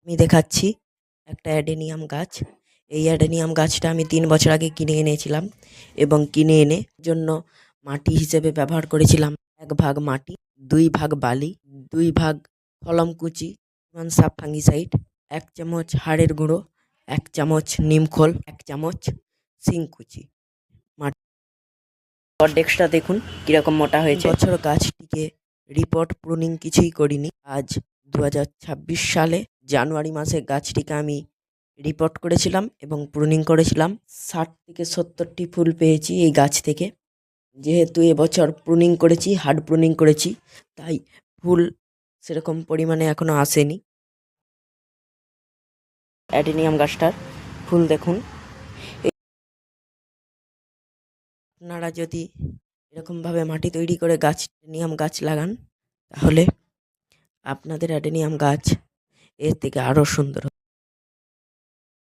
আমি দেখাচ্ছি একটা অ্যাডেনিয়াম গাছ। এই অ্যাডেনিয়াম গাছটা আমি 3 বছর আগে কিনে এনেছিলাম এবং কিনে এনে জন্য মাটি হিসেবে ব্যবহার করেছিলাম 1 ভাগ মাটি, 2 ভাগ বালি, 2 ভাগ কলমকুচি, সাব ফাঙ্গিসাইড, 1 চামচ হাড়ের গুঁড়ো, 1 চামচ নিমখোল, 1 চামচ শিংকুচি। ডেস্কটা দেখুন কিরকম মোটা হয়েছে। বছর গাছটিকে রিপোর্ট প্রুনিং কিছুই করিনি। আজ 2026 সালে জানুয়ারি মাসে গাছটিকে আমি রিপোর্ট করেছিলাম এবং প্রুনিং করেছিলাম। 60 থেকে 70টি ফুল পেয়েছি এই গাছ থেকে। যেহেতু এবছর প্রুনিং করেছি, হার্ড প্রুনিং করেছি, তাই ফুল সেরকম পরিমাণে এখনো আসেনি। অ্যাডেনিয়াম গাছটার ফুল দেখুন। আপনারা যদি এরকমভাবে মাটি তৈরি করে অ্যাডেনিয়াম গাছ লাগান, তাহলে আপনাদের অ্যাডেনিয়াম গাছ এর থেকে আরও সুন্দর